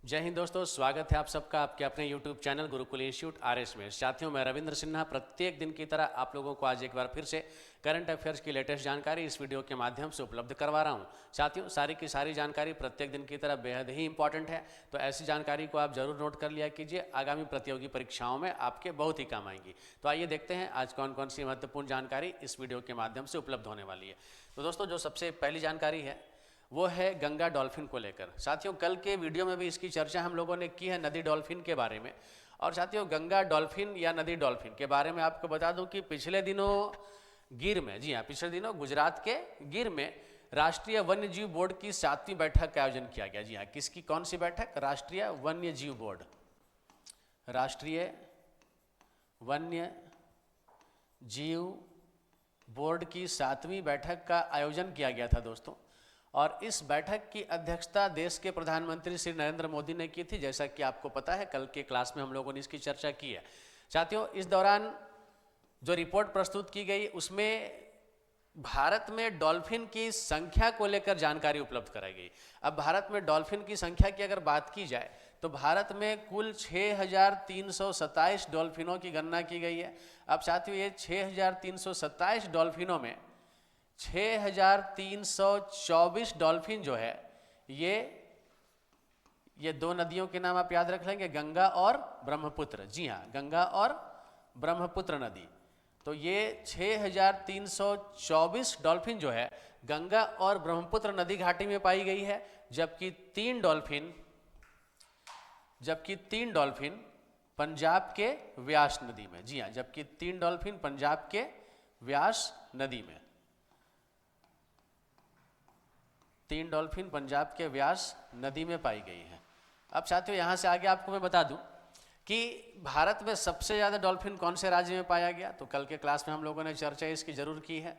जय हिंद दोस्तों, स्वागत है आप सबका आपके अपने YouTube channel Gurukul institute RS में। साथियों, मैं रविंद्र सिन्हा प्रत्येक दिन की तरह आप लोगों को आज एक बार फिर से करंट अफेयर्स की लेटेस्ट जानकारी इस वीडियो के माध्यम से उपलब्ध करवा रहा हूं। साथियों, सारी की सारी जानकारी प्रत्येक दिन की तरह बेहद ही इंपॉर्टेंट है, तो ऐसी जानकारी को आप जरूर नोट कर लिया कीजिए, आगामी प्रतियोगी परीक्षाओं में आपके बहुत ही काम आएंगी। तो आइए देखते हैं आज कौन कौन सी महत्वपूर्ण जानकारी इस वीडियो के माध्यम से उपलब्ध होने वाली है। तो दोस्तों, जो सबसे पहली जानकारी है वो है गंगा डॉल्फिन को लेकर। साथियों, कल के वीडियो में भी इसकी चर्चा हम लोगों ने की है नदी डॉल्फिन के बारे में। और साथियों, गंगा डॉल्फिन या नदी डॉल्फिन के बारे में आपको बता दूं कि पिछले दिनों गिर में, जी हाँ, पिछले दिनों गुजरात के गिर में राष्ट्रीय वन्य जीव बोर्ड की 7वीं बैठक का आयोजन किया गया। जी हाँ, किसकी, कौन सी बैठक? राष्ट्रीय वन्य जीव बोर्ड, राष्ट्रीय वन्य जीव बोर्ड की 7वीं बैठक का आयोजन किया गया था दोस्तों। और इस बैठक की अध्यक्षता देश के प्रधानमंत्री श्री नरेंद्र मोदी ने की थी, जैसा कि आपको पता है, कल के क्लास में हम लोगों ने इसकी चर्चा की है। साथियों, इस दौरान जो रिपोर्ट प्रस्तुत की गई उसमें भारत में डॉल्फिन की संख्या को लेकर जानकारी उपलब्ध कराई गई। अब भारत में डॉल्फिन की संख्या की अगर बात की जाए तो भारत में कुल 6,327 डॉल्फिनों की गणना की गई है। अब साथियों, ये 6,327 डॉल्फिनों में 6,324 डॉल्फिन जो है ये दो नदियों के नाम आप याद रख लेंगे, गंगा और ब्रह्मपुत्र। जी हाँ, गंगा और ब्रह्मपुत्र नदी। तो ये 6,324 डॉल्फिन जो है गंगा और ब्रह्मपुत्र नदी घाटी में पाई गई है, जबकि तीन डॉल्फिन पंजाब के व्यास नदी में। जी हाँ, जबकि 3 डॉल्फिन पंजाब के व्यास नदी में, 3 डॉल्फिन पंजाब के व्यास नदी में पाई गई है। अब साथियों, यहाँ से आगे आपको मैं बता दूं कि भारत में सबसे ज़्यादा डॉल्फिन कौन से राज्य में पाया गया। तो कल के क्लास में हम लोगों ने चर्चा इसकी जरूर की है।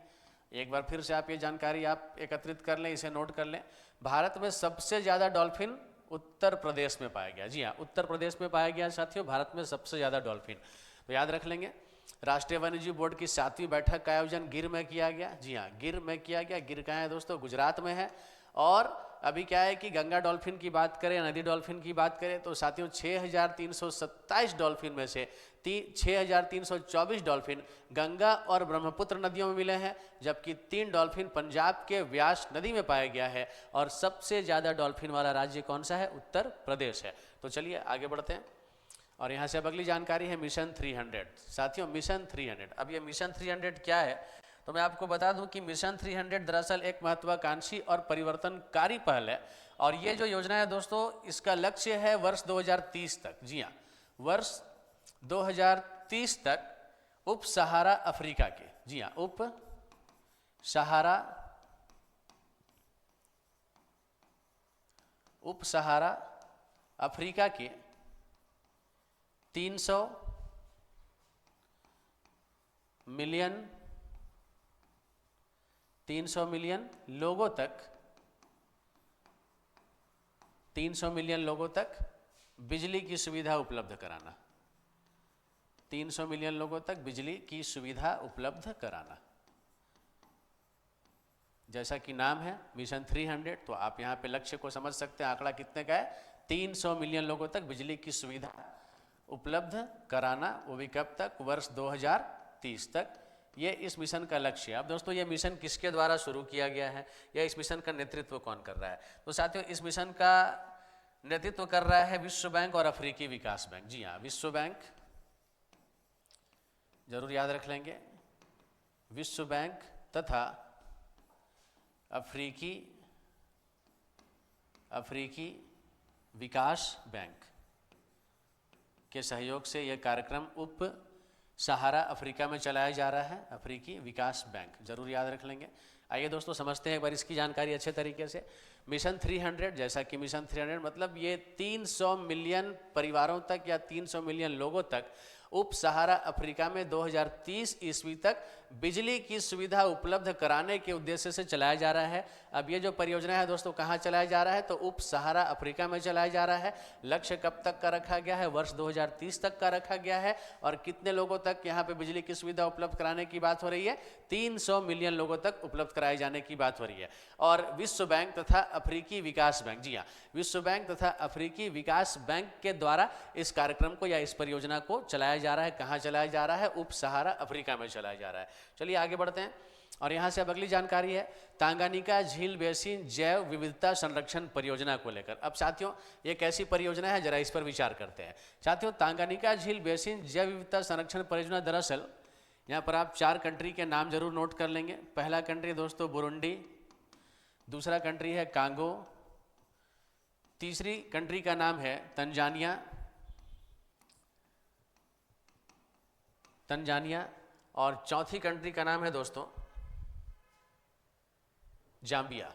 एक बार फिर से आप ये जानकारी आप एकत्रित कर लें, इसे नोट कर लें। भारत में सबसे ज़्यादा डॉल्फिन उत्तर प्रदेश में पाया गया। जी हाँ, उत्तर प्रदेश में पाया गया साथियों, भारत में सबसे ज़्यादा डॉल्फिन। तो याद रख लेंगे। राष्ट्रीय वन्यजीव बोर्ड की 7वीं बैठक का आयोजन गिर में किया गया। जी हाँ, गिर में किया गया। गिर कहाँ है दोस्तों? गुजरात में है। और अभी क्या है कि गंगा डॉल्फिन की बात करें, नदी डॉल्फिन की बात करें, तो साथियों 6,327 डॉल्फिन में से 6,324 डॉल्फिन गंगा और ब्रह्मपुत्र नदियों में मिले हैं, जबकि 3 डॉल्फिन पंजाब के व्यास नदी में पाया गया है। और सबसे ज़्यादा डॉल्फिन वाला राज्य कौन सा है? उत्तर प्रदेश है। तो चलिए आगे बढ़ते हैं। और यहाँ से अब अगली जानकारी है मिशन 300। साथियों, मिशन 300, अब ये मिशन 300 क्या है तो मैं आपको बता दूं कि मिशन 300 दरअसल एक महत्वाकांक्षी और परिवर्तनकारी पहल है। और ये जो योजना है दोस्तों, इसका लक्ष्य है वर्ष 2030 तक। जी हाँ, वर्ष 2030 तक उप सहारा अफ्रीका के, जी हाँ, उप सहारा अफ्रीका के 300 मिलियन लोगों तक, 300 मिलियन लोगों तक बिजली की सुविधा उपलब्ध कराना। 300 मिलियन लोगों तक बिजली की सुविधा उपलब्ध कराना। जैसा कि नाम है मिशन 300, तो आप यहाँ पे लक्ष्य को समझ सकते हैं। आंकड़ा कितने का है? 300 मिलियन लोगों तक बिजली की सुविधा उपलब्ध कराना। वो भी कब तक? वर्ष 2030 तक। ये इस मिशन का लक्ष्य है। अब दोस्तों, ये मिशन किसके द्वारा शुरू किया गया है या इस मिशन का नेतृत्व कौन कर रहा है? तो साथियों, इस मिशन का नेतृत्व कर रहा है विश्व बैंक और अफ्रीकी विकास बैंक। जी हाँ, विश्व बैंक, जरूर याद रख लेंगे, विश्व बैंक तथा अफ्रीकी विकास बैंक के सहयोग से यह कार्यक्रम उप सहारा अफ्रीका में चलाया जा रहा है। अफ्रीकी विकास बैंक, जरूर याद रख लेंगे। आइए दोस्तों, समझते हैं एक बार इसकी जानकारी अच्छे तरीके से। मिशन 300, जैसा कि मिशन 300 मतलब ये 300 मिलियन परिवारों तक या 300 मिलियन लोगों तक उप सहारा अफ्रीका में 2030 ईस्वी तक बिजली की सुविधा उपलब्ध कराने के उद्देश्य से चलाया जा रहा है। अब ये जो परियोजना है दोस्तों, कहाँ चलाया जा रहा है? तो उप सहारा अफ्रीका में चलाया जा रहा है। लक्ष्य कब तक का रखा गया है? वर्ष 2030 तक का रखा गया है। और कितने लोगों तक यहाँ पे बिजली की सुविधा उपलब्ध कराने की बात हो रही है? 300 मिलियन लोगों तक उपलब्ध कराए जाने की बात हो रही है। और विश्व बैंक तथा अफ्रीकी विकास बैंक, जी हाँ, विश्व बैंक तथा अफ्रीकी विकास बैंक के द्वारा इस कार्यक्रम को या इस परियोजना को चलाया जा रहा है। कहाँ चलाया जा रहा है? उप सहारा अफ्रीका में चलाया जा रहा है। चलिए आगे बढ़ते हैं और यहाँ से अब अगली जानकारी है तांगानिका झील बेसिन जैव विविधता संरक्षण परियोजना को लेकर। अब साथियों ये कैसी परियोजना है, जरा इस पर विचार करते हैं। साथियों तांगानिका झील बेसिन जैव विविधता संरक्षण परियोजना, दरअसल यहाँ पर आप 4 कंट्री के नाम जरूर नोट कर लेंगे। पहला कंट्री दोस्तों बुरुंडी, दूसरा कंट्री है कांगो, तीसरी कंट्री का नाम है तंजानिया और चौथी कंट्री का नाम है दोस्तों जाम्बिया।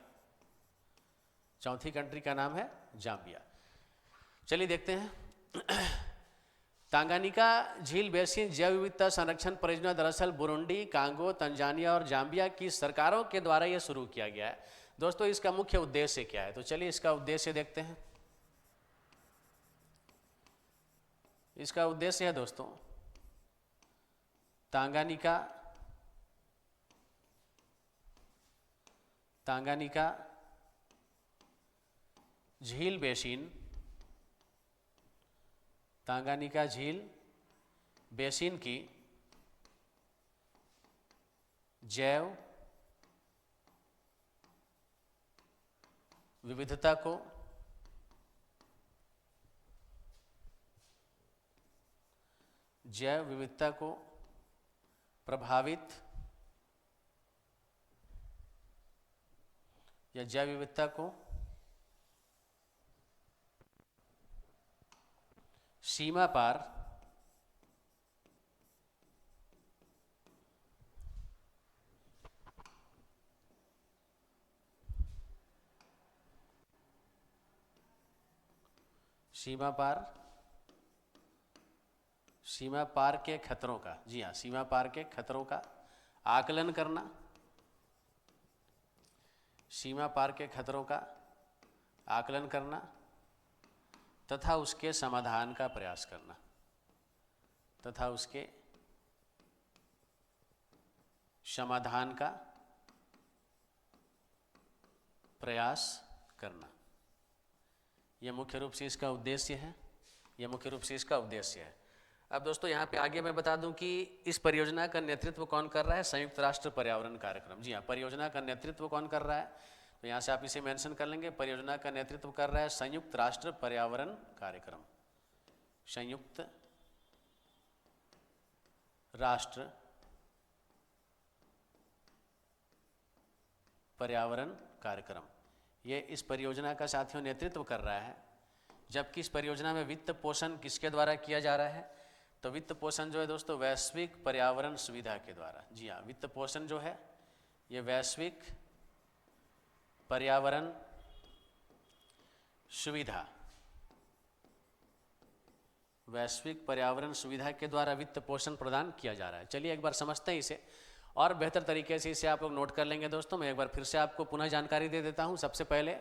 चौथी कंट्री का नाम है जाम्बिया। चलिए देखते हैं तांगानिका झील बेसिन जैव विविधता संरक्षण परियोजना दरअसल बुरुंडी, कांगो, तंजानिया और जाम्बिया की सरकारों के द्वारा यह शुरू किया गया है। दोस्तों इसका मुख्य उद्देश्य क्या है? तो चलिए इसका उद्देश्य देखते हैं। इसका उद्देश्य है दोस्तों तांगानिका झील बेसिन की जैव विविधता को प्रभावित या जैव विविधता को सीमा पार सीमा पार के खतरों का, जी हाँ, सीमा पार के खतरों का आकलन करना, सीमा पार के खतरों का आकलन करना तथा उसके समाधान का प्रयास करना, यह मुख्य रूप से इसका उद्देश्य है। अब दोस्तों यहाँ पे आगे मैं बता दूं कि इस परियोजना का नेतृत्व कौन कर रहा है? संयुक्त राष्ट्र पर्यावरण कार्यक्रम। जी हाँ, परियोजना का नेतृत्व कौन कर रहा है? तो यहाँ से आप इसे मेंशन कर लेंगे। परियोजना का नेतृत्व कर रहा है संयुक्त राष्ट्र पर्यावरण कार्यक्रम। संयुक्त राष्ट्र पर्यावरण कार्यक्रम, ये इस परियोजना का साथियों नेतृत्व कर रहा है। जबकि इस परियोजना में वित्त पोषण किसके द्वारा किया जा रहा है? तो वित्त पोषण जो है दोस्तों वैश्विक पर्यावरण सुविधा के द्वारा। जी हाँ, वित्त पोषण जो है ये वैश्विक पर्यावरण सुविधा के द्वारा वित्त पोषण प्रदान किया जा रहा है। चलिए एक बार समझते हैं इसे और बेहतर तरीके से इसे आप लोग नोट कर लेंगे। दोस्तों मैं एक बार फिर से आपको पुनः जानकारी दे देता हूँ। सबसे पहले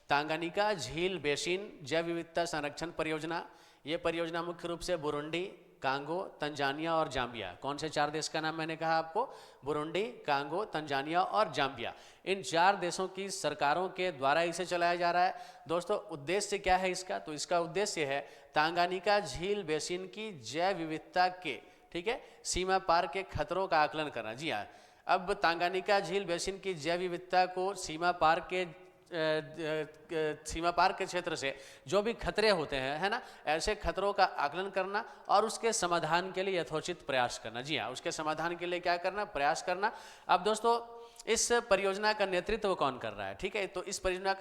तांगानिका झील बेसिन जैव विविधता संरक्षण परियोजना, ये परियोजना मुख्य रूप से बुरुंडी, कांगो, तंजानिया और जाम्बिया, कौन से 4 देश का नाम मैंने कहा आपको? बुरुंडी, कांगो, तंजानिया और जाम्बिया, इन 4 देशों की सरकारों के द्वारा इसे चलाया जा रहा है। दोस्तों उद्देश्य क्या है इसका? तो इसका उद्देश्य है तांगानिका झील बेसिन की जैव विविधता के, ठीक है, सीमा पार के खतरों का आकलन करना। जी हाँ, अब तांगानिका झील बेसिन की जैव विविधता को सीमा पार के क्षेत्र से जो भी खतरे होते हैं, है ना, ऐसे खतरों का आकलन करना और उसके समाधान के लिए यथोचित प्रयास करना। जी हाँ, उसके समाधान के लिए क्या करना? प्रयास करना। अब दोस्तों इस परियोजना का नेतृत्व कौन कर रहा है? ठीक है, तो इस परियोजना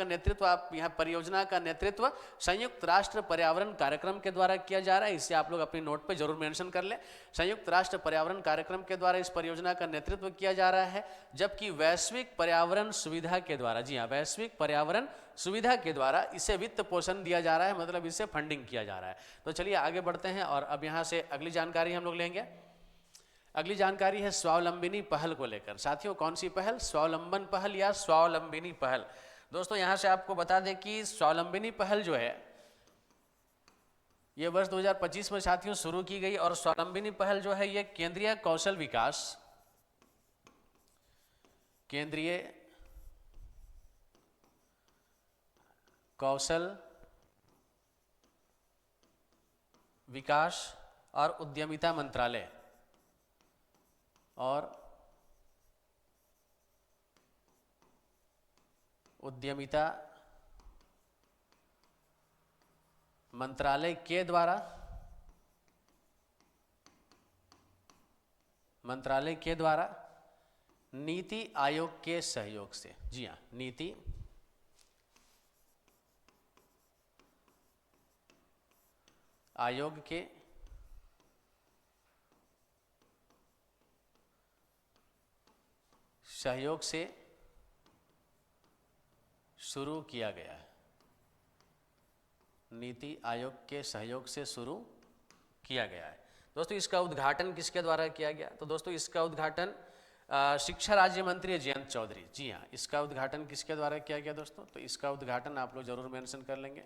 का नेतृत्व संयुक्त राष्ट्र पर्यावरण कार्यक्रम के द्वारा किया जा रहा है। इसे आप लोग अपनी नोट पे जरूर मेंशन कर लें। संयुक्त राष्ट्र पर्यावरण कार्यक्रम के द्वारा इस परियोजना का नेतृत्व किया जा रहा है, जबकि वैश्विक पर्यावरण सुविधा के द्वारा, जी हाँ, वैश्विक पर्यावरण सुविधा के द्वारा इसे वित्त पोषण दिया जा रहा है, मतलब इसे फंडिंग किया जा रहा है। तो चलिए आगे बढ़ते हैं और अब यहाँ से अगली जानकारी हम लोग लेंगे। अगली जानकारी है स्वावलंबिनी पहल को लेकर। साथियों कौन सी पहल? स्वावलंबन पहल या स्वावलंबिनी पहल। दोस्तों यहाँ से आपको बता दें कि स्वावलंबिनी पहल जो है ये वर्ष 2025 में साथियों शुरू की गई और स्वावलंबिनी पहल जो है ये केंद्रीय कौशल विकास और उद्यमिता मंत्रालय और उद्यमिता मंत्रालय के द्वारा नीति आयोग के सहयोग से, जी हाँ, नीति आयोग के सहयोग से शुरू किया गया है। नीति आयोग के सहयोग से शुरू किया गया है। दोस्तों इसका उद्घाटन किसके द्वारा किया गया? तो दोस्तों इसका उद्घाटन शिक्षा राज्य मंत्री जयंत चौधरी, जी हाँ, इसका उद्घाटन किसके द्वारा किया गया दोस्तों? तो इसका उद्घाटन आप लोग जरूर मेंशन कर लेंगे,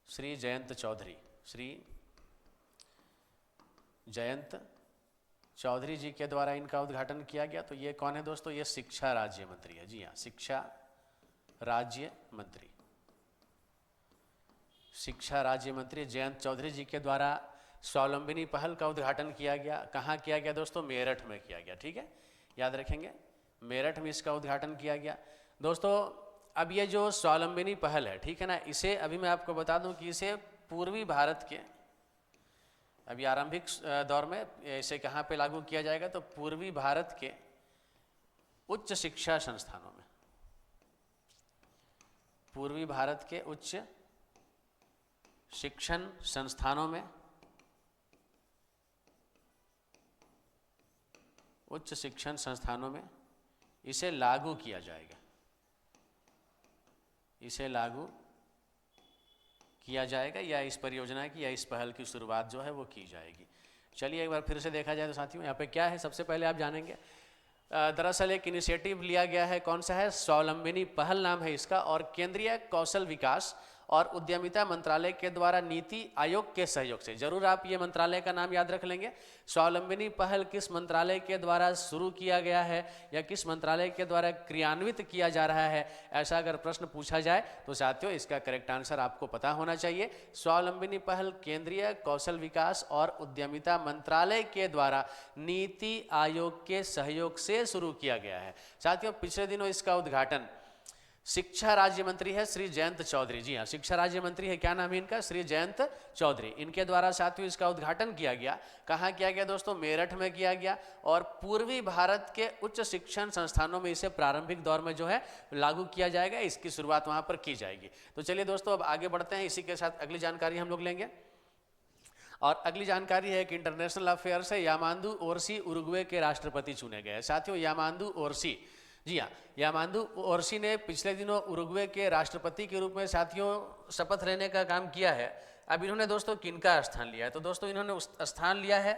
श्री जयंत चौधरी, श्री जयंत चौधरी जी के द्वारा इनका उद्घाटन किया गया। तो ये कौन है दोस्तों? ये शिक्षा राज्य मंत्री है, जी हाँ, शिक्षा राज्य मंत्री, शिक्षा राज्य मंत्री जयंत चौधरी जी के द्वारा स्वावलंबिनी पहल का उद्घाटन किया गया। कहाँ किया गया दोस्तों? मेरठ में किया गया, ठीक है, याद रखेंगे, मेरठ में इसका उद्घाटन किया गया। दोस्तों अब ये जो स्वावलंबिनी पहल है, ठीक है ना, इसे अभी मैं आपको बता दूं कि इसे पूर्वी भारत के अभी आरंभिक दौर में इसे कहाँ पे लागू किया जाएगा? तो पूर्वी भारत के उच्च शिक्षा संस्थानों में, पूर्वी भारत के उच्च शिक्षण संस्थानों में, उच्च शिक्षण संस्थानों में इसे लागू किया जाएगा, इसे लागू किया जाएगा, या इस परियोजना की या इस पहल की शुरुआत जो है वो की जाएगी। चलिए एक बार फिर से देखा जाए तो साथियों यहाँ पे क्या है, सबसे पहले आप जानेंगे। दरअसल एक इनिशिएटिव लिया गया है, कौन सा है? स्वावलंबिनी पहल नाम है इसका, और केंद्रीय कौशल विकास और उद्यमिता मंत्रालय के द्वारा नीति आयोग के सहयोग से, जरूर आप ये मंत्रालय का नाम याद रख लेंगे। स्वावलंबिनी पहल किस मंत्रालय के द्वारा शुरू किया गया है या किस मंत्रालय के द्वारा क्रियान्वित किया जा रहा है, ऐसा अगर प्रश्न पूछा जाए तो साथियों इसका करेक्ट आंसर आपको पता होना चाहिए। स्वावलंबिनी पहल केंद्रीय कौशल विकास और उद्यमिता मंत्रालय के द्वारा नीति आयोग के सहयोग से शुरू किया गया है। साथियों पिछले दिनों इसका उद्घाटन शिक्षा राज्य मंत्री है श्री जयंत चौधरी, जी हाँ, शिक्षा राज्य मंत्री है, क्या नाम है इनका? श्री जयंत चौधरी, इनके द्वारा साथियों इसका उद्घाटन किया गया। कहाँ किया गया दोस्तों? मेरठ में किया गया, और पूर्वी भारत के उच्च शिक्षण संस्थानों में इसे प्रारंभिक दौर में जो है लागू किया जाएगा, इसकी शुरुआत वहाँ पर की जाएगी। तो चलिए दोस्तों अब आगे बढ़ते हैं, इसी के साथ अगली जानकारी हम लोग लेंगे। और अगली जानकारी है कि इंटरनेशनल अफेयर से यामांदू ओरसी उरुग्वे के राष्ट्रपति चुने गए। साथियों यामांदू ओरसी, जी हाँ, यामांदू ओरसी ने पिछले दिनों उरुग्वे के राष्ट्रपति के रूप में साथियों शपथ लेने का काम किया है। अब इन्होंने दोस्तों किनका स्थान लिया है? तो दोस्तों इन्होंने उस स्थान लिया है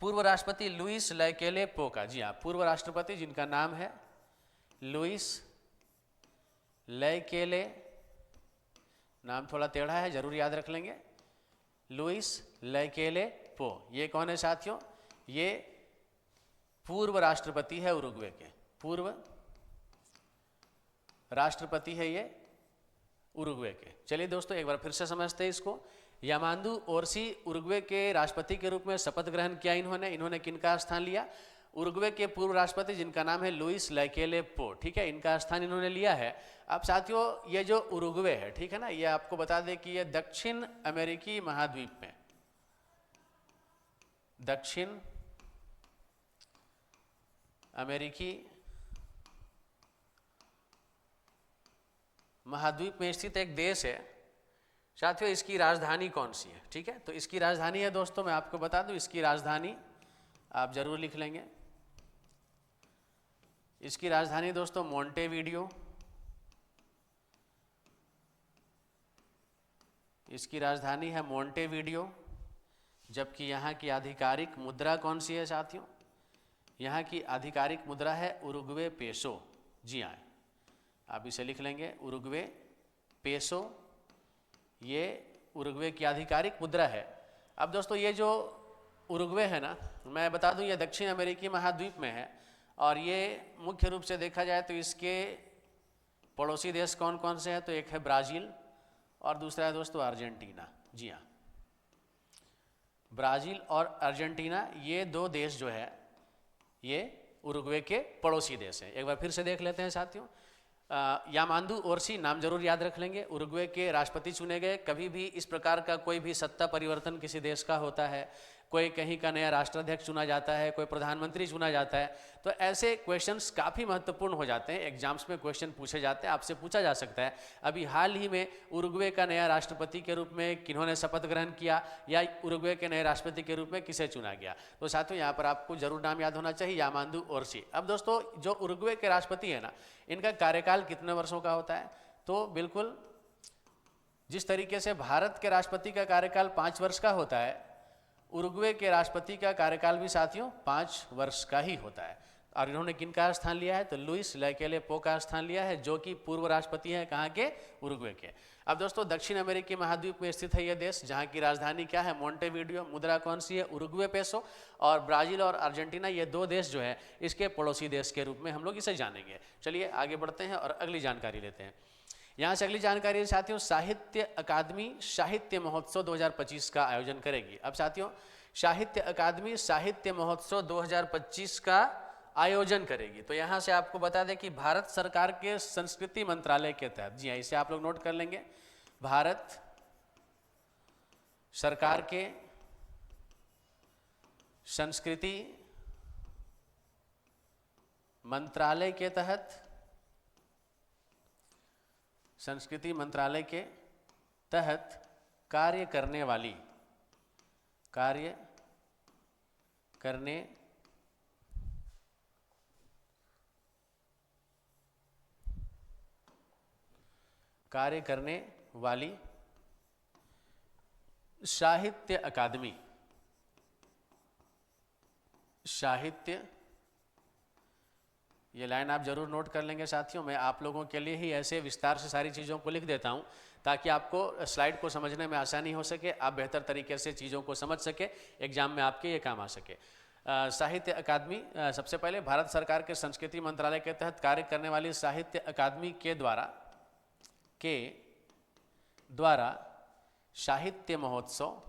पूर्व राष्ट्रपति लुइस लैकेले पो का, जी हाँ, पूर्व राष्ट्रपति जिनका नाम है लुइस लैकेले, नाम थोड़ा टेढ़ा है, जरूर याद रख लेंगे, लुइस लैकेले पो। ये कौन है साथियों? ये पूर्व राष्ट्रपति है उरुग्वे के, पूर्व राष्ट्रपति है ये उरुग्वे के। चलिए दोस्तों एक बार फिर से समझते हैं इसको। यामांदू ओरसी उरुग्वे के राष्ट्रपति के रूप में शपथ ग्रहण किया इन्होंने किनका स्थान लिया? उरुग्वे के पूर्व राष्ट्रपति जिनका नाम है लुइस लैकेले पो, ठीक है, इनका स्थान इन्होंने लिया है। अब साथियों ये जो उरुग्वे है, ठीक है ना, ये आपको बता दें कि ये दक्षिण अमेरिकी महाद्वीप में, दक्षिण अमेरिकी महाद्वीप में स्थित एक देश है। साथियों इसकी राजधानी कौन सी है? ठीक है, तो इसकी राजधानी है दोस्तों, मैं आपको बता दूं, इसकी राजधानी आप जरूर लिख लेंगे, इसकी राजधानी दोस्तों मोंटेवीडियो, इसकी राजधानी है मोंटेवीडियो। जबकि यहाँ की आधिकारिक मुद्रा कौन सी है साथियों? यहाँ की आधिकारिक मुद्रा है उरुग्वे पेसो, जी हाँ, आप इसे लिख लेंगे उरुग्वे पेसो, ये उरुग्वे की आधिकारिक मुद्रा है। अब दोस्तों ये जो उरुग्वे है ना, मैं बता दूं ये दक्षिण अमेरिकी महाद्वीप में है, और ये मुख्य रूप से देखा जाए तो इसके पड़ोसी देश कौन कौन से हैं? तो एक है ब्राज़ील और दूसरा है दोस्तों अर्जेंटीना। जी हाँ, ब्राज़ील और अर्जेंटीना ये दो देश जो है ये उरुग्वे के पड़ोसी देश हैं। एक बार फिर से देख लेते हैं साथियों। यामांदू ओरसी नाम जरूर याद रख लेंगे, उरुग्वे के राष्ट्रपति चुने गए। कभी भी इस प्रकार का कोई भी सत्ता परिवर्तन किसी देश का होता है, कोई कहीं का नया राष्ट्राध्यक्ष चुना जाता है, कोई प्रधानमंत्री चुना जाता है, तो ऐसे क्वेश्चंस काफ़ी महत्वपूर्ण हो जाते हैं। एग्जाम्स में क्वेश्चन पूछे जाते हैं, आपसे पूछा जा सकता है अभी हाल ही में उरुग्वे का नया राष्ट्रपति के रूप में किन्होंने शपथ ग्रहण किया, या उरुग्वे के नए राष्ट्रपति के रूप में किसे चुना गया। तो साथियों यहाँ पर आपको जरूर नाम याद होना चाहिए, यामांदू ओरसी। अब दोस्तों जो उरुग्वे के राष्ट्रपति है ना, इनका कार्यकाल कितने वर्षों का होता है? तो बिल्कुल जिस तरीके से भारत के राष्ट्रपति का कार्यकाल 5 वर्ष का होता है, उरुग्वे के राष्ट्रपति का कार्यकाल भी साथियों 5 वर्ष का ही होता है। और इन्होंने किनका स्थान लिया है? तो लुइस लैकेले पो का स्थान लिया है, जो कि पूर्व राष्ट्रपति हैं कहाँ के? उरुग्वे के। अब दोस्तों दक्षिण अमेरिकी महाद्वीप में स्थित है यह देश, जहाँ की राजधानी क्या है? मोंटेवीडियो। मुद्रा कौन सी है? Uruguay peso. और ब्राज़ील और अर्जेंटीना ये दो देश जो है इसके पड़ोसी देश के रूप में हम लोग इसे जानेंगे। चलिए आगे बढ़ते हैं और अगली जानकारी लेते हैं। यहाँ से अगली जानकारी साथियों, साहित्य अकादमी साहित्य महोत्सव 2025 का आयोजन करेगी। अब साथियों साहित्य अकादमी साहित्य महोत्सव 2025 का आयोजन करेगी। तो यहाँ से आपको बता दें कि भारत सरकार के संस्कृति मंत्रालय के तहत, जी हाँ इसे आप लोग नोट कर लेंगे, भारत सरकार के संस्कृति मंत्रालय के तहत, संस्कृति मंत्रालय के तहत कार्य करने वाली साहित्य अकादमी, साहित्य, ये लाइन आप जरूर नोट कर लेंगे साथियों। मैं आप लोगों के लिए ही ऐसे विस्तार से सारी चीज़ों को लिख देता हूं ताकि आपको स्लाइड को समझने में आसानी हो सके, आप बेहतर तरीके से चीज़ों को समझ सके, एग्जाम में आपके ये काम आ सके। साहित्य अकादमी सबसे पहले भारत सरकार के संस्कृति मंत्रालय के तहत कार्य करने वाली साहित्य अकादमी के द्वारा साहित्य महोत्सव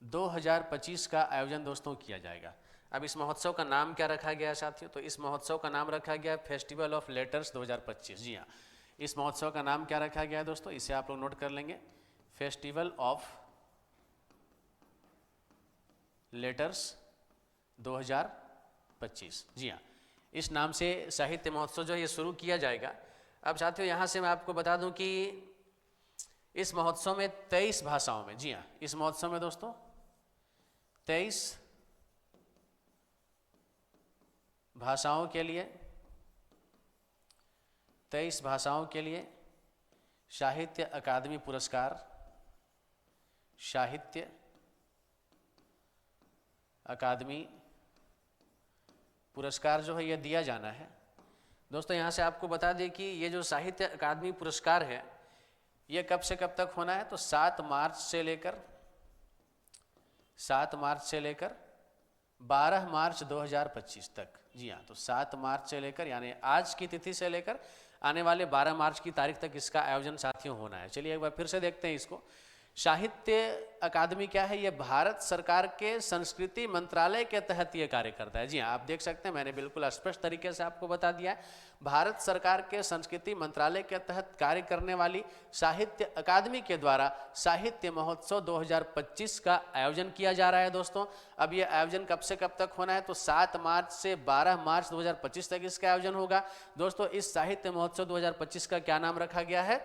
2025 का आयोजन दोस्तों किया जाएगा। अब इस महोत्सव का नाम क्या रखा गया है साथियों? तो इस महोत्सव का नाम रखा गया है फेस्टिवल ऑफ लेटर्स 2025। जी हाँ, इस महोत्सव का नाम क्या रखा गया है दोस्तों? इसे आप लोग नोट कर लेंगे, फेस्टिवल ऑफ लेटर्स 2025। जी हाँ, इस नाम से साहित्य महोत्सव जो है ये शुरू किया जाएगा। अब साथियों यहाँ से मैं आपको बता दूं कि इस महोत्सव में 23 भाषाओं में, जी हाँ इस महोत्सव में दोस्तों 23 भाषाओं के लिए साहित्य अकादमी पुरस्कार, साहित्य अकादमी पुरस्कार जो है ये दिया जाना है। दोस्तों यहाँ से आपको बता दें कि ये जो साहित्य अकादमी पुरस्कार है ये कब से कब तक होना है? तो 7 मार्च से लेकर 12 मार्च 2025 तक। जी हाँ, तो 7 मार्च से लेकर यानी आज की तिथि से लेकर आने वाले 12 मार्च की तारीख तक इसका आयोजन साथियों होना है। चलिए एक बार फिर से देखते हैं इसको। साहित्य अकादमी क्या है? ये भारत सरकार के संस्कृति मंत्रालय के तहत ये कार्य करता है। जी हाँ, आप देख सकते हैं मैंने बिल्कुल स्पष्ट तरीके से आपको बता दिया है। भारत सरकार के संस्कृति मंत्रालय के तहत कार्य करने वाली साहित्य अकादमी के द्वारा साहित्य महोत्सव 2025 का आयोजन किया जा रहा है दोस्तों। अब ये आयोजन कब से कब तक होना है? तो 7 मार्च से 12 मार्च 2025 तक इसका आयोजन होगा। दोस्तों इस साहित्य महोत्सव 2025 का क्या नाम रखा गया है?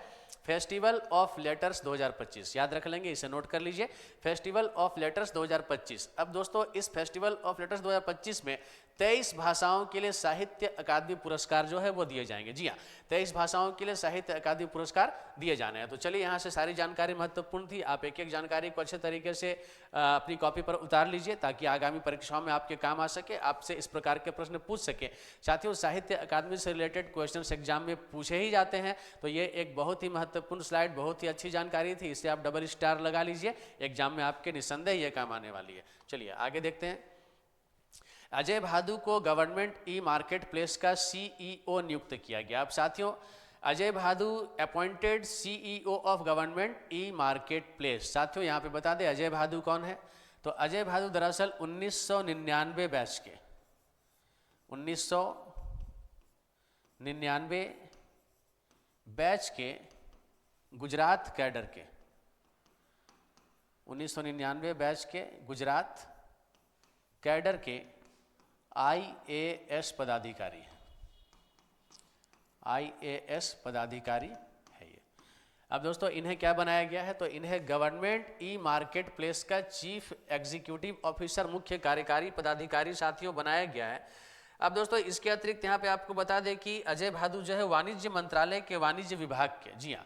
Festival of letters 2025। याद रख लेंगे, इसे नोट कर लीजिए, फेस्टिवल ऑफ लेटर्स 2025। अब दोस्तों इस फेस्टिवल ऑफ लेटर्स 2025 में 23 भाषाओं के लिए साहित्य अकादमी पुरस्कार जो है वो दिए जाएंगे। जी हाँ, 23 भाषाओं के लिए साहित्य अकादमी पुरस्कार दिए जाने हैं। तो चलिए यहाँ से सारी जानकारी महत्वपूर्ण थी, आप एक एक जानकारी को अच्छे तरीके से अपनी कॉपी पर उतार लीजिए ताकि आगामी परीक्षाओं में आपके काम आ सके, आपसे इस प्रकार के प्रश्न पूछ सके। साथियों साहित्य अकादमी से रिलेटेड क्वेश्चंस एग्जाम में पूछे ही जाते हैं, तो ये एक बहुत ही महत्वपूर्ण स्लाइड, बहुत ही अच्छी जानकारी थी, इसे आप डबल स्टार लगा लीजिए, एग्जाम में आपके निस्संदेह ये काम आने वाली है। चलिए आगे देखते हैं। अजय भादु को गवर्नमेंट ई मार्केट प्लेस का सीईओ नियुक्त किया गया। अब साथियों, अजय भादु appointed CEO of government e market place. साथियों यहाँ पे बता दें अजय भादु कौन है, तो अजय भादु दरअसल 1999 बैच के 1999 बैच के गुजरात कैडर के 1999 बैच के गुजरात कैडर के IAS पदाधिकारी है, IAS पदाधिकारी है ये। अब दोस्तों इन्हें क्या बनाया गया है, तो इन्हें गवर्नमेंट ई मार्केट प्लेस का चीफ एग्जीक्यूटिव ऑफिसर, मुख्य कार्यकारी पदाधिकारी साथियों बनाया गया है। अब दोस्तों इसके अतिरिक्त यहाँ पे आपको बता दें कि अजय भादु जो है वाणिज्य मंत्रालय के वाणिज्य विभाग के, जी हाँ,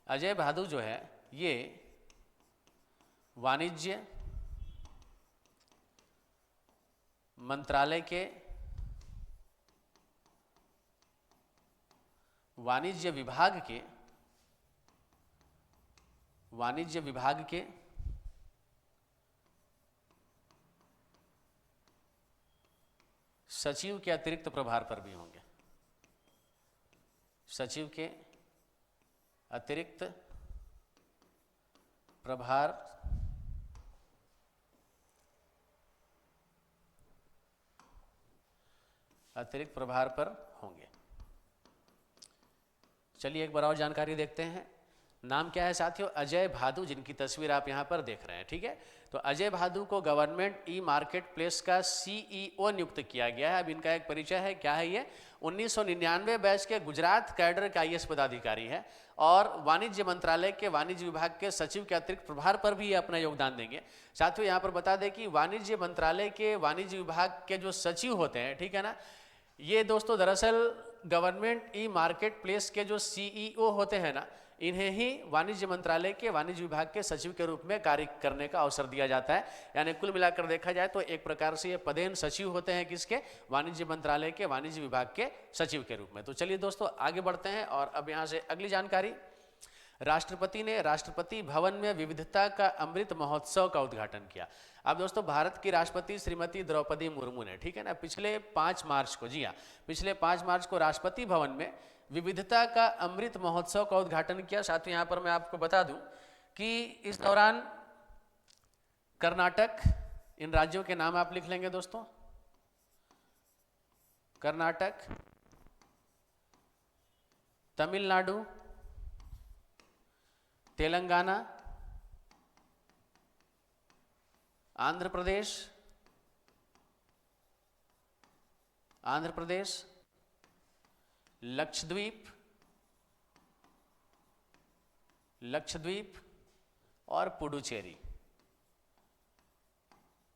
अजय भादु जो है ये वाणिज्य मंत्रालय के वाणिज्य विभाग के सचिव के अतिरिक्त प्रभार पर भी होंगे, सचिव के अतिरिक्त प्रभार पर होंगे। चलिए एक बार और जानकारी देखते हैं। नाम क्या है साथियों, अजय भादु, जिनकी तस्वीर आप यहां पर देख रहे हैं, ठीक है। तो अजय भादु को गवर्नमेंट ई मार्केट प्लेस का सीईओ नियुक्त किया गया है। अब इनका एक परिचय है, क्या है ये, 1999 बैच के गुजरात कैडर के IAS पदाधिकारी है और वाणिज्य मंत्रालय के वाणिज्य विभाग के सचिव के अतिरिक्त प्रभार पर भी ये अपना योगदान देंगे। साथियों यहाँ पर बता दें कि वाणिज्य मंत्रालय के वाणिज्य विभाग के जो सचिव होते हैं, ठीक है ना, ये दोस्तों दरअसल गवर्नमेंट ई मार्केट प्लेस के जो सीईओ होते हैं ना, इन्हें ही वाणिज्य मंत्रालय के वाणिज्य विभाग के सचिव के रूप में कार्य करने का अवसर दिया जाता है। यानी कुल मिलाकर देखा जाए तो एक प्रकार से ये पदेन सचिव होते हैं, किसके, वाणिज्य मंत्रालय के वाणिज्य विभाग के सचिव के रूप में। तो चलिए दोस्तों आगे बढ़ते हैं और अब यहाँ से अगली जानकारी। राष्ट्रपति ने राष्ट्रपति भवन में विविधता का अमृत महोत्सव का उद्घाटन किया। अब दोस्तों भारत की राष्ट्रपति श्रीमती द्रौपदी मुर्मू ने, ठीक है ना, पिछले 5 मार्च को, जी हाँ, पिछले 5 मार्च को राष्ट्रपति भवन में विविधता का अमृत महोत्सव का उद्घाटन किया। साथ ही यहाँ पर मैं आपको बता दूं कि इस दौरान कर्नाटक, इन राज्यों के नाम आप लिख लेंगे दोस्तों, कर्नाटक, तमिलनाडु, तेलंगाना, आंध्र प्रदेश, लक्षद्वीप और पुडुचेरी,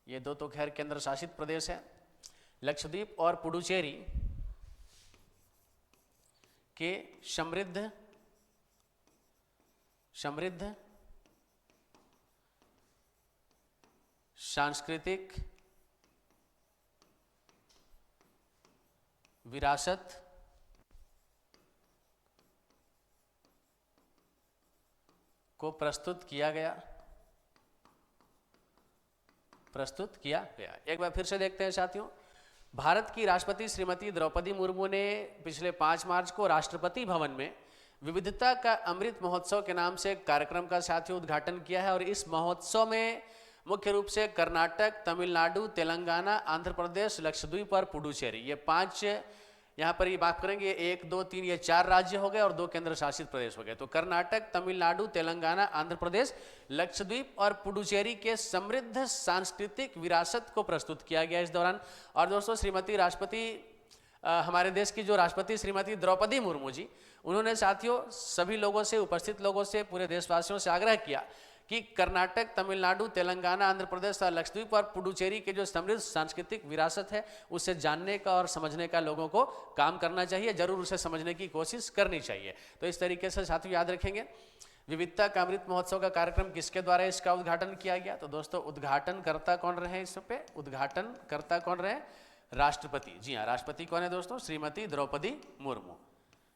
ये दो तो खैर केंद्र शासित प्रदेश है। लक्षद्वीप और पुडुचेरी के समृद्ध सांस्कृतिक विरासत को प्रस्तुत किया गया। एक बार फिर से देखते हैं साथियों। भारत की राष्ट्रपति श्रीमती द्रौपदी मुर्मू ने पिछले 5 मार्च को राष्ट्रपति भवन में विविधता का अमृत महोत्सव के नाम से कार्यक्रम का साथियों उद्घाटन किया है और इस महोत्सव में मुख्य रूप से कर्नाटक, तमिलनाडु, तेलंगाना, आंध्र प्रदेश, लक्षद्वीप और पुडुचेरी, ये 5 यहाँ पर ये बात करेंगे, 1, 2, 3, ये 4 राज्य हो गए और 2 केंद्र शासित प्रदेश हो गए। तो कर्नाटक, तमिलनाडु, तेलंगाना, आंध्र प्रदेश, लक्षद्वीप और पुडुचेरी के समृद्ध सांस्कृतिक विरासत को प्रस्तुत किया गया इस दौरान। और दोस्तों श्रीमती राष्ट्रपति, हमारे देश की जो राष्ट्रपति श्रीमती द्रौपदी मुर्मू जी, उन्होंने साथियों सभी लोगों से, उपस्थित लोगों से, पूरे देशवासियों से आग्रह किया कि कर्नाटक, तमिलनाडु, तेलंगाना, आंध्र प्रदेश और लक्षद्वीप और पुडुचेरी के जो समृद्ध सांस्कृतिक विरासत है उसे जानने का और समझने का लोगों को काम करना चाहिए, जरूर उसे समझने की कोशिश करनी चाहिए। तो इस तरीके से साथियों याद रखेंगे, विविधता का अमृत महोत्सव का कार्यक्रम किसके द्वारा इसका उद्घाटन किया गया, तो दोस्तों उद्घाटनकर्ता कौन रहे, इस पे उद्घाटनकर्ता कौन रहे, राष्ट्रपति। जी हाँ, राष्ट्रपति कौन है दोस्तों, श्रीमती द्रौपदी मुर्मू।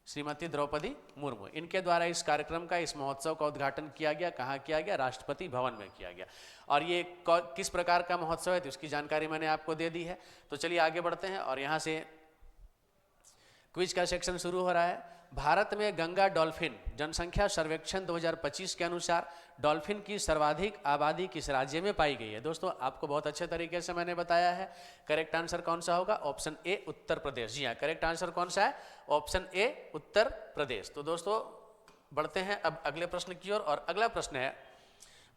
श्रीमती द्रौपदी मुर्मू, इनके द्वारा इस कार्यक्रम का, इस महोत्सव का उद्घाटन किया गया। कहाँ किया गया? राष्ट्रपति भवन में किया गया। और ये किस प्रकार का महोत्सव है तो इसकी जानकारी मैंने आपको दे दी है। तो चलिए आगे बढ़ते हैं और यहाँ से क्विज का सेक्शन शुरू हो रहा है। भारत में गंगा डॉल्फिन जनसंख्या सर्वेक्षण 2025 के अनुसार डॉल्फिन की सर्वाधिक आबादी किस राज्य में पाई गई है? दोस्तों आपको बहुत अच्छे तरीके से मैंने बताया है। करेक्ट आंसर कौन सा होगा? Option A Uttar Pradesh. जी हाँ, करेक्ट आंसर कौन सा है? Option A Uttar Pradesh. तो दोस्तों बढ़ते हैं अब अगले प्रश्न की ओर और अगला प्रश्न है,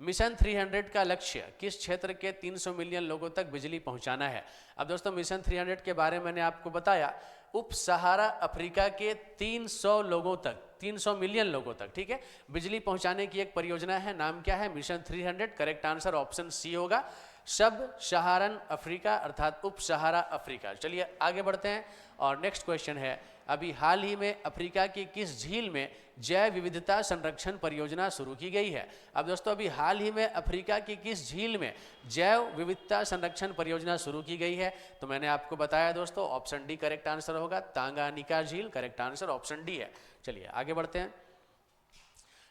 मिशन 300 का लक्ष्य किस क्षेत्र के 300 मिलियन लोगों तक बिजली पहुंचाना है? अब दोस्तों मिशन 300 के बारे में मैंने आपको बताया, उप सहारा अफ्रीका के 300 लोगों तक, 300 मिलियन लोगों तक, ठीक है, बिजली पहुंचाने की एक परियोजना है। नाम क्या है? Mission 300। Correct answer option C होगा, सब सहारन अफ्रीका अर्थात उप सहारा अफ्रीका। चलिए आगे बढ़ते हैं और नेक्स्ट क्वेश्चन है, अभी हाल ही में अफ्रीका की किस झील में जैव विविधता संरक्षण परियोजना शुरू की गई है? अब दोस्तों अभी हाल ही में अफ्रीका की किस झील में जैव विविधता संरक्षण परियोजना शुरू की गई है? तो मैंने आपको बताया दोस्तों ऑप्शन डी करेक्ट आंसर होगा, तांगानिका झील। करेक्ट आंसर ऑप्शन डी है। चलिए आगे बढ़ते हैं।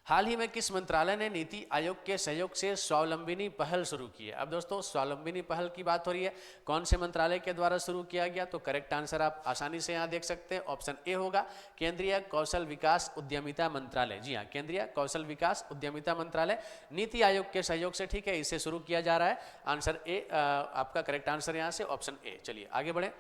हाल ही में किस मंत्रालय ने नीति आयोग के सहयोग से स्वावलंबिनी पहल शुरू की है? अब दोस्तों स्वावलंबिनी पहल की बात हो रही है, कौन से मंत्रालय के द्वारा शुरू किया गया? तो करेक्ट आंसर आप आसानी से यहाँ देख सकते हैं, ऑप्शन ए होगा, केंद्रीय कौशल विकास उद्यमिता मंत्रालय। जी हाँ, केंद्रीय कौशल विकास उद्यमिता मंत्रालय नीति आयोग के सहयोग से, ठीक है, इसे शुरू किया जा रहा है। आंसर ए आपका करेक्ट आंसर यहाँ से ऑप्शन ए। चलिए आगे बढ़े।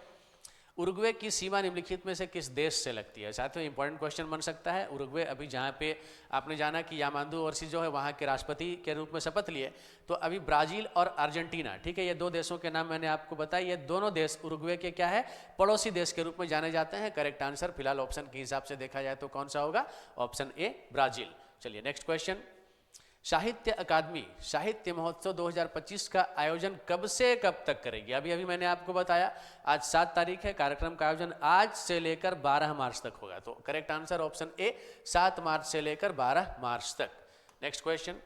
उरुग्वे की सीमा निम्नलिखित में से किस देश से लगती है? साथियों इंपॉर्टेंट क्वेश्चन बन सकता है। उरुग्वे अभी जहाँ पे आपने जाना कि यामांदू ओरसी जो है वहाँ के राष्ट्रपति के रूप में शपथ लिए, तो अभी ब्राजील और अर्जेंटीना, ठीक है, ये दो देशों के नाम मैंने आपको बताया। ये दोनों देश उरुग्वे के क्या है? पड़ोसी देश के रूप में जाने जाते हैं। करेक्ट आंसर फिलहाल ऑप्शन के हिसाब से देखा जाए तो कौन सा होगा? Option A Brazil. चलिए नेक्स्ट क्वेश्चन, साहित्य अकादमी साहित्य महोत्सव 2025 का आयोजन कब से कब तक करेगी? अभी अभी मैंने आपको बताया आज 7 तारीख है, कार्यक्रम का आयोजन आज से लेकर 12 मार्च तक होगा। तो करेक्ट आंसर ऑप्शन ए 7 मार्च से लेकर 12 मार्च तक। नेक्स्ट क्वेश्चन,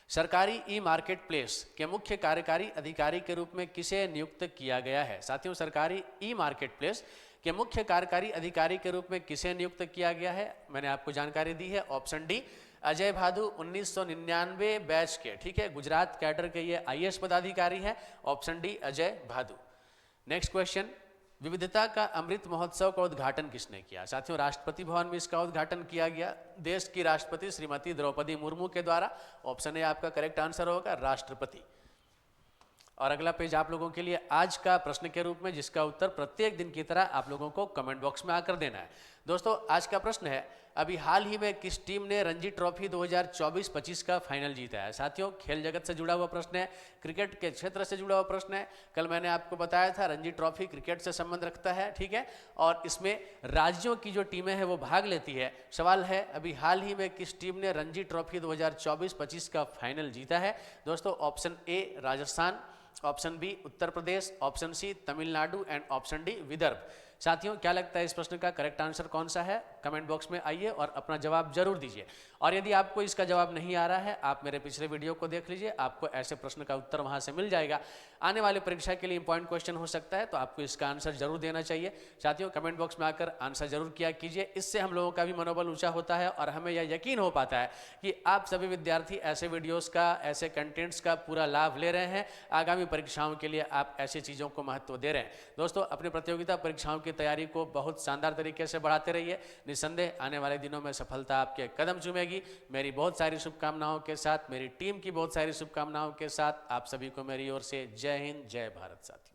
सरकारी ई मार्केट प्लेस के मुख्य कार्यकारी अधिकारी के रूप में किसे नियुक्त किया गया है? साथियों सरकारी ई मार्केट प्लेस के मुख्य कार्यकारी अधिकारी के रूप में किसे नियुक्त किया गया है? मैंने आपको जानकारी दी है, ऑप्शन डी अजय भादु 1999 बैच के, ठीक है, गुजरात कैडर के ये आईएएस पदाधिकारी है। ऑप्शन डी अजय भादु। नेक्स्ट क्वेश्चन, विविधता का अमृत महोत्सव का उद्घाटन किसने किया? साथियों राष्ट्रपति भवन में इसका उद्घाटन किया गया देश की राष्ट्रपति श्रीमती द्रौपदी मुर्मू के द्वारा। ऑप्शन ए आपका करेक्ट आंसर होगा, राष्ट्रपति। और अगला पेज आप लोगों के लिए आज का प्रश्न के रूप में, जिसका उत्तर प्रत्येक दिन की तरह आप लोगों को कमेंट बॉक्स में आकर देना है। दोस्तों आज का प्रश्न है, अभी हाल ही में किस टीम ने रणजी ट्रॉफी 2024-25 का फाइनल जीता है? साथियों खेल जगत से जुड़ा हुआ प्रश्न है, क्रिकेट के क्षेत्र से जुड़ा हुआ प्रश्न है। कल मैंने आपको बताया था रणजी ट्रॉफी क्रिकेट से संबंध रखता है, ठीक है, और इसमें राज्यों की जो टीमें हैं वो भाग लेती है। सवाल है अभी हाल ही में किस टीम ने रणजी ट्रॉफी 2024-25 का फाइनल जीता है? दोस्तों option A Rajasthan, option B Uttar Pradesh, option C Tamil Nadu and option D Vidarbha. साथियों क्या लगता है इस प्रश्न का करेक्ट आंसर कौन सा है? कमेंट बॉक्स में आइए और अपना जवाब जरूर दीजिए। और यदि आपको इसका जवाब नहीं आ रहा है, आप मेरे पिछले वीडियो को देख लीजिए, आपको ऐसे प्रश्न का उत्तर वहां से मिल जाएगा। आने वाले परीक्षा के लिए इंपॉर्टेंट क्वेश्चन हो सकता है, तो आपको इसका आंसर जरूर देना चाहिए। साथियों कमेंट बॉक्स में आकर आंसर जरूर किया कीजिए, इससे हम लोगों का भी मनोबल ऊंचा होता है और हमें यह यकीन हो पाता है कि आप सभी विद्यार्थी ऐसे वीडियोस का, ऐसे कंटेंट्स का पूरा लाभ ले रहे हैं। आगामी परीक्षाओं के लिए आप ऐसी चीज़ों को महत्व दे रहे हैं। दोस्तों अपनी प्रतियोगिता परीक्षाओं की तैयारी को बहुत शानदार तरीके से बढ़ाते रहिए। निस्संदेह आने वाले दिनों में सफलता आपके कदम चूमेगी। मेरी बहुत सारी शुभकामनाओं के साथ, मेरी टीम की बहुत सारी शुभकामनाओं के साथ आप सभी को मेरी ओर से जय हिंद, जय भारत। साथियों।